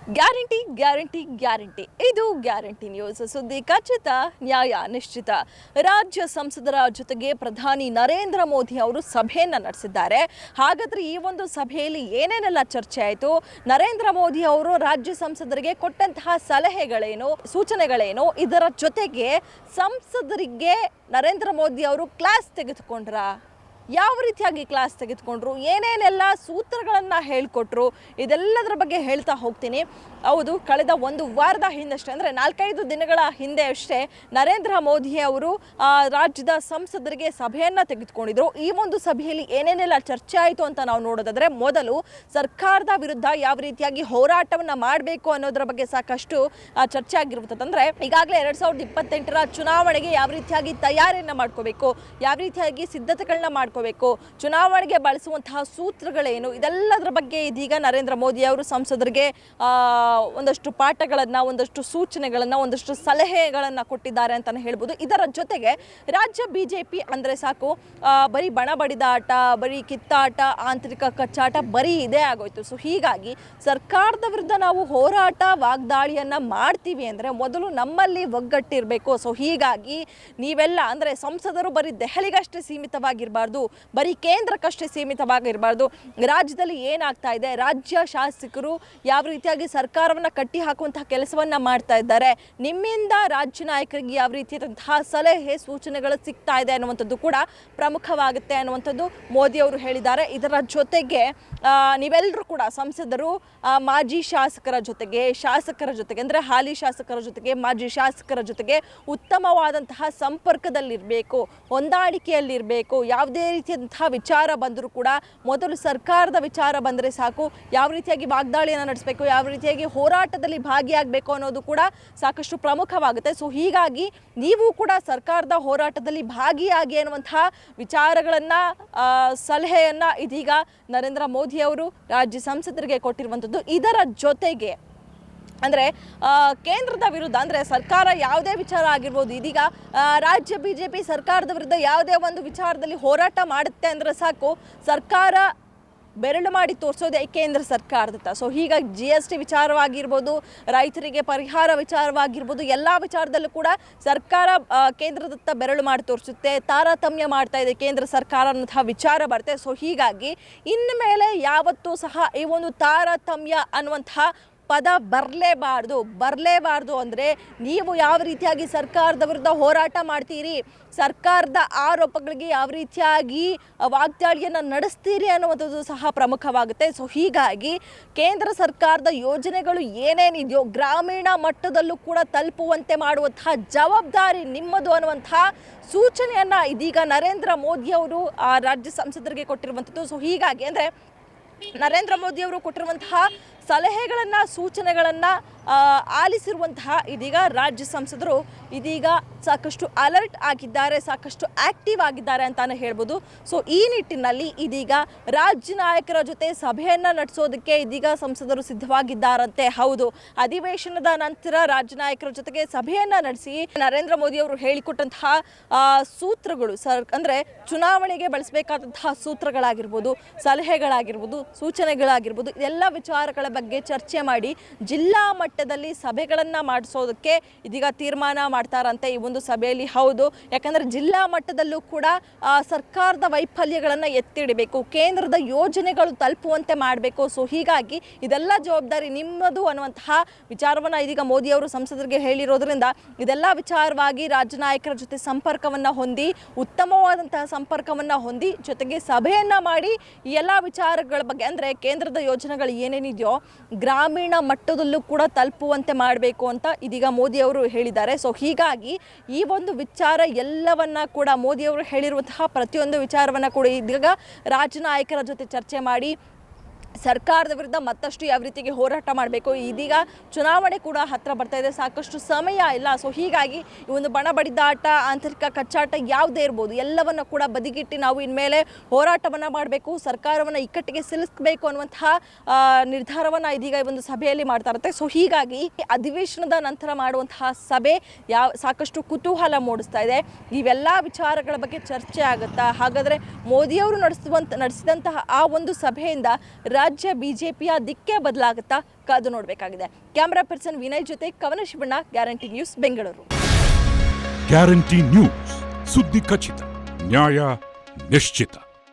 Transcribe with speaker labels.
Speaker 1: Guarantee guarantee guarantee ಇದು guarantee news. ಸುದ್ದಿ ಖಚಿತ, ನ್ಯಾಯ ನಿಶ್ಚಿತ. ರಾಜ್ಯ ಸಂಸದರ ಜೊತೆಗೆ ಪ್ರಧಾನಿ ನರೇಂದ್ರ ಮೋದಿ ಅವರು ಸಭೆಯನ್ನು ನಡೆಸಿದ್ದಾರೆ. ಹಾಗಾದ್ರೆ ಈ ಒಂದು ಸಭೆಯಲ್ಲಿ ಏನೇನೆಲ್ಲ ಚರ್ಚೆ ಆಯಿತು, ನರೇಂದ್ರ ಮೋದಿ ಅವರು ರಾಜ್ಯ ಸಂಸದರಿಗೆ ಕೊಟ್ಟಂತಹ ಸಲಹೆಗಳೇನು, ಸೂಚನೆಗಳೇನು, ಇದರ ಜೊತೆಗೆ ಸಂಸದರಿಗೆ ನರೇಂದ್ರ ಮೋದಿ ಅವರು ಕ್ಲಾಸ್ ತೆಗೆದುಕೊಂಡ್ರ, ಯಾವ ರೀತಿಯಾಗಿ ಕ್ಲಾಸ್ ತೆಗೆದುಕೊಂಡ್ರು, ಏನೇನೆಲ್ಲ ಸೂತ್ರಗಳನ್ನು ಹೇಳಿಕೊಟ್ರು, ಇದೆಲ್ಲದರ ಬಗ್ಗೆ ಹೇಳ್ತಾ ಹೋಗ್ತೀನಿ. ಹೌದು, ಕಳೆದ ಒಂದು ವಾರದ ಹಿಂದಷ್ಟೇ, ಅಂದರೆ 4-5 ದಿನಗಳ ಹಿಂದೆ ಅಷ್ಟೇ ನರೇಂದ್ರ ಮೋದಿ ಅವರು ರಾಜ್ಯದ ಸಂಸದರಿಗೆ ಸಭೆಯನ್ನು ತೆಗೆದುಕೊಂಡಿದ್ರು. ಈ ಒಂದು ಸಭೆಯಲ್ಲಿ ಏನೇನೆಲ್ಲ ಚರ್ಚೆ ಆಯಿತು ಅಂತ ನಾವು ನೋಡೋದಾದರೆ, ಮೊದಲು ಸರ್ಕಾರದ ವಿರುದ್ಧ ಯಾವ ರೀತಿಯಾಗಿ ಹೋರಾಟವನ್ನು ಮಾಡಬೇಕು ಅನ್ನೋದರ ಬಗ್ಗೆ ಸಾಕಷ್ಟು ಚರ್ಚೆ ಆಗಿರುತ್ತದೆ. ಅಂದರೆ ಈಗಾಗಲೇ 2028ರ ಚುನಾವಣೆಗೆ ಯಾವ ರೀತಿಯಾಗಿ ತಯಾರಿಯನ್ನು ಮಾಡ್ಕೋಬೇಕು, ಯಾವ ರೀತಿಯಾಗಿ ಸಿದ್ಧತೆಗಳನ್ನ ಮಾಡ್ಕೋಬೇಕು, ಚುನಾವಣೆಗೆ ಬಳಸುವಂತಹ ಸೂತ್ರಗಳೇನು, ಇದೆಲ್ಲದರ ಬಗ್ಗೆ ಇದೀಗ ನರೇಂದ್ರ ಮೋದಿ ಅವರು ಸಂಸದರಿಗೆ ಒಂದಷ್ಟು ಪಾಠಗಳನ್ನು, ಒಂದಷ್ಟು ಸೂಚನೆಗಳನ್ನು, ಒಂದಷ್ಟು ಸಲಹೆಗಳನ್ನು ಕೊಟ್ಟಿದ್ದಾರೆ ಅಂತಲೇ ಹೇಳ್ಬೋದು. ಇದರ ಜೊತೆಗೆ ರಾಜ್ಯ ಬಿಜೆಪಿ ಅಂದರೆ ಸಾಕು, ಬರೀ ಬಣ ಬಡಿದಾಟ, ಬರೀ ಕಿತ್ತಾಟ, ಆಂತರಿಕ ಕಚ್ಚಾಟ ಬರೀ ಇದೇ ಆಗೋಯ್ತು. ಸೊ ಹೀಗಾಗಿ ಸರ್ಕಾರದ ವಿರುದ್ಧ ನಾವು ಹೋರಾಟ, ವಾಗ್ದಾಳಿಯನ್ನು ಮಾಡ್ತೀವಿ ಅಂದರೆ ಮೊದಲು ನಮ್ಮಲ್ಲಿ ಒಗ್ಗಟ್ಟಿರಬೇಕು. ಸೊ ಹೀಗಾಗಿ ನೀವೆಲ್ಲ ಅಂದರೆ ಸಂಸದರು ಬರೀ ದೆಹಲಿಗಷ್ಟೇ ಸೀಮಿತವಾಗಿರಬಾರ್ದು, ಬರೀ ಕೇಂದ್ರಕ್ಕಷ್ಟೇ ಸೀಮಿತವಾಗಿರಬಾರ್ದು. ರಾಜ್ಯದಲ್ಲಿ ಏನಾಗ್ತಾ ಇದೆ, ರಾಜ್ಯ ಶಾಸಕರು ಯಾವ ರೀತಿಯಾಗಿ ಸರ್ಕಾರವನ್ನು ಕಟ್ಟಿ ಹಾಕುವಂತಹ ಕೆಲಸವನ್ನು ಮಾಡ್ತಾ ಇದ್ದಾರೆ, ನಿಮ್ಮಿಂದ ರಾಜ್ಯ ನಾಯಕರಿಗೆ ಯಾವ ರೀತಿಯಾದಂತಹ ಸಲಹೆ ಸೂಚನೆಗಳು ಸಿಗ್ತಾ ಇದೆ ಅನ್ನುವಂಥದ್ದು ಕೂಡ ಪ್ರಮುಖವಾಗುತ್ತೆ ಅನ್ನುವಂಥದ್ದು ಮೋದಿ ಅವರು ಹೇಳಿದ್ದಾರೆ. ಇದರ ಜೊತೆಗೆ ನೀವೆಲ್ಲರೂ ಕೂಡ ಸಂಸದರು ಮಾಜಿ ಶಾಸಕರ ಜೊತೆಗೆ ಅಂದರೆ ಹಾಲಿ ಶಾಸಕರ ಜೊತೆಗೆ ಮಾಜಿ ಶಾಸಕರ ಜೊತೆಗೆ ಉತ್ತಮವಾದಂತಹ ಸಂಪರ್ಕದಲ್ಲಿರಬೇಕು, ಹೊಂದಾಣಿಕೆಯಲ್ಲಿರಬೇಕು. ಯಾವುದೇ ರೀತಿಯಾದಂತಹ ವಿಚಾರ ಬಂದರೂ ಕೂಡ ಮೊದಲು ಸರ್ಕಾರದ ವಿಚಾರ ಬಂದರೆ ಸಾಕು, ಯಾವ ರೀತಿಯಾಗಿ ವಾಗ್ದಾಳಿಯನ್ನು ನಡೆಸಬೇಕು, ಯಾವ ರೀತಿಯಾಗಿ ಹೋರಾಟದಲ್ಲಿ ಭಾಗಿಯಾಗಬೇಕು ಅನ್ನೋದು ಕೂಡ ಸಾಕಷ್ಟು ಪ್ರಮುಖವಾಗುತ್ತೆ. ಸೊ ಹೀಗಾಗಿ ನೀವು ಕೂಡ ಸರ್ಕಾರದ ಹೋರಾಟದಲ್ಲಿ ಭಾಗಿಯಾಗಿ ಅನ್ನುವಂತಹ ವಿಚಾರಗಳನ್ನು, ಸಲಹೆಯನ್ನು ಇದೀಗ ನರೇಂದ್ರ ಮೋದಿ ಅವರು ರಾಜ್ಯ ಸಂಸದರಿಗೆ ಕೊಟ್ಟಿರುವಂಥದ್ದು. ಇದರ ಜೊತೆಗೆ ಅಂದರೆ ಕೇಂದ್ರದ ವಿರುದ್ಧ, ಅಂದರೆ ಸರ್ಕಾರ ಯಾವುದೇ ವಿಚಾರ ಆಗಿರ್ಬೋದು, ಇದೀಗ ರಾಜ್ಯ ಬಿಜೆಪಿ ಸರ್ಕಾರದ ವಿರುದ್ಧ ಯಾವುದೇ ಒಂದು ವಿಚಾರದಲ್ಲಿ ಹೋರಾಟ ಮಾಡುತ್ತೆ ಅಂದರೆ ಸಾಕು, ಸರ್ಕಾರ ಬೆರಳು ಮಾಡಿ ತೋರಿಸೋದೇ ಕೇಂದ್ರ ಸರ್ಕಾರದತ್ತ. ಸೊ ಹೀಗಾಗಿ GST ವಿಚಾರವಾಗಿರ್ಬೋದು, ರೈತರಿಗೆ ಪರಿಹಾರ ವಿಚಾರವಾಗಿರ್ಬೋದು, ಎಲ್ಲ ವಿಚಾರದಲ್ಲೂ ಕೂಡ ಸರ್ಕಾರ ಕೇಂದ್ರದತ್ತ ಬೆರಳು ಮಾಡಿ ತೋರಿಸುತ್ತೆ, ತಾರತಮ್ಯ ಮಾಡ್ತಾ ಇದೆ ಕೇಂದ್ರ ಸರ್ಕಾರ ಅನ್ನೋಂತಹ ವಿಚಾರ ಬರುತ್ತೆ. ಸೊ ಹೀಗಾಗಿ ಇನ್ನು ಮೇಲೆ ಯಾವತ್ತೂ ಸಹ ಈ ಒಂದು ತಾರತಮ್ಯ ಅನ್ನುವಂತಹ ಪದ ಬರಲೇಬಾರ್ದು. ಅಂದರೆ ನೀವು ಯಾವ ರೀತಿಯಾಗಿ ಸರ್ಕಾರದ ವಿರುದ್ಧ ಹೋರಾಟ ಮಾಡ್ತೀರಿ, ಸರ್ಕಾರದ ಆರೋಪಗಳಿಗೆ ಯಾವ ರೀತಿಯಾಗಿ ವಾಗ್ದಾಳಿಯನ್ನು ನಡೆಸ್ತೀರಿ ಅನ್ನುವಂಥದ್ದು ಸಹ ಪ್ರಮುಖವಾಗುತ್ತೆ. ಸೊ ಹೀಗಾಗಿ ಕೇಂದ್ರ ಸರ್ಕಾರದ ಯೋಜನೆಗಳು ಏನೇನಿದೆಯೋ ಗ್ರಾಮೀಣ ಮಟ್ಟದಲ್ಲೂ ಕೂಡ ತಲುಪುವಂತೆ ಮಾಡುವಂತಹ ಜವಾಬ್ದಾರಿ ನಿಮ್ಮದು ಅನ್ನುವಂತಹ ಸೂಚನೆಯನ್ನು ಇದೀಗ ನರೇಂದ್ರ ಮೋದಿ ಅವರು ರಾಜ್ಯ ಸಂಸದರಿಗೆ ಕೊಟ್ಟಿರುವಂಥದ್ದು. ಸೊ ಹೀಗಾಗಿ ಅಂದರೆ ನರೇಂದ್ರ ಮೋದಿ ಅವರು ಕೊಟ್ಟಿರುವಂತಹ ಸಲಹೆಗಳನ್ನು, ಸೂಚನೆಗಳನ್ನು ಆಲಿಸಿರುವಂತಹ ಇದೀಗ ರಾಜ್ಯ ಸಂಸದರು ಇದೀಗ ಸಾಕಷ್ಟು ಅಲರ್ಟ್ ಆಗಿದ್ದಾರೆ, ಸಾಕಷ್ಟು ಆಕ್ಟಿವ್ ಆಗಿದ್ದಾರೆ ಅಂತಾನೆ ಹೇಳ್ಬೋದು. ಸೊ ಈ ನಿಟ್ಟಿನಲ್ಲಿ ಇದೀಗ ರಾಜ್ಯ ನಾಯಕರ ಜೊತೆ ಸಭೆಯನ್ನು ನಡೆಸೋದಕ್ಕೆ ಇದೀಗ ಸಂಸದರು ಸಿದ್ಧವಾಗಿದ್ದಾರಂತೆ. ಹೌದು, ಅಧಿವೇಶನದ ನಂತರ ರಾಜ್ಯ ನಾಯಕರ ಜೊತೆಗೆ ಸಭೆಯನ್ನು ನಡೆಸಿ ನರೇಂದ್ರ ಮೋದಿ ಅವರು ಹೇಳಿಕೊಟ್ಟಂತಹ ಸೂತ್ರಗಳು, ಅಂದರೆ ಚುನಾವಣೆಗೆ ಬಳಸಬೇಕಾದಂತಹ ಸೂತ್ರಗಳಾಗಿರ್ಬೋದು, ಸಲಹೆಗಳಾಗಿರ್ಬೋದು, ಸೂಚನೆಗಳಾಗಿರ್ಬೋದು, ಇದೆಲ್ಲ ವಿಚಾರಗಳ ಬಗ್ಗೆ ಚರ್ಚೆ ಮಾಡಿ ಜಿಲ್ಲಾ ಮಟ್ಟದಲ್ಲಿ ಸಭೆಗಳನ್ನು ಮಾಡಿಸೋದಕ್ಕೆ ಇದೀಗ ತೀರ್ಮಾನ ಮಾಡ್ತಾರಂತೆ ಈ ಒಂದು ಸಭೆಯಲ್ಲಿ. ಹೌದು, ಯಾಕಂದರೆ ಜಿಲ್ಲಾ ಮಟ್ಟದಲ್ಲೂ ಕೂಡ ಸರ್ಕಾರದ ವೈಫಲ್ಯಗಳನ್ನು ಎತ್ತಿಡಬೇಕು, ಕೇಂದ್ರದ ಯೋಜನೆಗಳು ತಲುಪುವಂತೆ ಮಾಡಬೇಕು. ಸೊ ಹೀಗಾಗಿ ಇದೆಲ್ಲ ಜವಾಬ್ದಾರಿ ನಿಮ್ಮದು ಅನ್ನುವಂತಹ ವಿಚಾರವನ್ನು ಇದೀಗ ಮೋದಿ ಅವರು ಸಂಸದರಿಗೆ ಹೇಳಿರೋದ್ರಿಂದ ಇದೆಲ್ಲ ವಿಚಾರವಾಗಿ ರಾಜ್ಯ ನಾಯಕರ ಜೊತೆ ಸಂಪರ್ಕವನ್ನು ಹೊಂದಿ, ಉತ್ತಮವಾದಂತಹ ಸಂಪರ್ಕವನ್ನು ಹೊಂದಿ, ಜೊತೆಗೆ ಸಭೆಯನ್ನು ಮಾಡಿ ಈ ಎಲ್ಲ ವಿಚಾರಗಳ ಬಗ್ಗೆ, ಅಂದರೆ ಕೇಂದ್ರದ ಯೋಜನೆಗಳು ಏನೇನಿದೆಯೋ ಗ್ರಾಮೀಣ ಮಟ್ಟದಲ್ಲೂ ಕೂಡ ತಲುಪುವಂತೆ ಮಾಡಬೇಕು ಅಂತ ಇದೀಗ ಮೋದಿ ಅವರು ಹೇಳಿದ್ದಾರೆ. ಸೊ ಹೀಗಾಗಿ ಈ ಒಂದು ವಿಚಾರ ಎಲ್ಲವನ್ನ ಕೂಡ ಮೋದಿ ಅವರು ಹೇಳಿರುವಂತಹ ಪ್ರತಿಯೊಂದು ವಿಚಾರವನ್ನು ಕೂಡ ಇದೀಗ ರಾಜ್ಯ ನಾಯಕರ ಜೊತೆ ಚರ್ಚೆ ಮಾಡಿ ಸರ್ಕಾರದ ವಿರುದ್ಧ ಮತ್ತಷ್ಟು ಯಾವ ರೀತಿಗೆ ಹೋರಾಟ ಮಾಡಬೇಕು. ಇದೀಗ ಚುನಾವಣೆ ಕೂಡ ಹತ್ತಿರ ಬರ್ತಾ ಇದೆ, ಸಾಕಷ್ಟು ಸಮಯ ಇಲ್ಲ. ಸೊ ಹೀಗಾಗಿ ಈ ಒಂದು ಬಣ ಬಡಿದಾಟ, ಆಂತರಿಕ ಕಚ್ಚಾಟ ಯಾವುದೇ ಇರ್ಬೋದು, ಎಲ್ಲವನ್ನು ಕೂಡ ಬದಿಗಿಟ್ಟು ನಾವು ಇನ್ಮೇಲೆ ಹೋರಾಟವನ್ನು ಮಾಡಬೇಕು, ಸರ್ಕಾರವನ್ನು ಇಕ್ಕಟ್ಟಿಗೆ ಸಿಲುಕಬೇಕು ಅನ್ನುವಂತಹ ನಿರ್ಧಾರವನ್ನು ಇದೀಗ ಈ ಒಂದು ಸಭೆಯಲ್ಲಿ ಮಾಡ್ತಾ ಇರುತ್ತೆ. ಸೊ ಹೀಗಾಗಿ ಅಧಿವೇಶನದ ನಂತರ ಮಾಡುವಂತಹ ಸಭೆ ಸಾಕಷ್ಟು ಕುತೂಹಲ ಮೂಡಿಸ್ತಾ ಇದೆ. ಇವೆಲ್ಲ ವಿಚಾರಗಳ ಬಗ್ಗೆ ಚರ್ಚೆ ಆಗುತ್ತಾ? ಹಾಗಾದರೆ ಮೋದಿಯವರು ನಡೆಸಿದಂತಹ ಆ ಒಂದು ಸಭೆಯಿಂದ ರಾಜ್ಯ ಬಿಜೆಪಿಯ ದಿಕ್ಕೇ ಬದಲಾಗುತ್ತಾ ಕಾದು ನೋಡಬೇಕಾಗಿದೆ. ಕ್ಯಾಮರಾ ಪರ್ಸನ್ ವಿನಯ್ ಜೊತೆ ಕವನ Shivanna, guarantee news, Bengaluru.
Speaker 2: Guarantee news, ಸುದ್ದಿ ಖಚಿತ, ನ್ಯಾಯ ನಿಶ್ಚಿತ.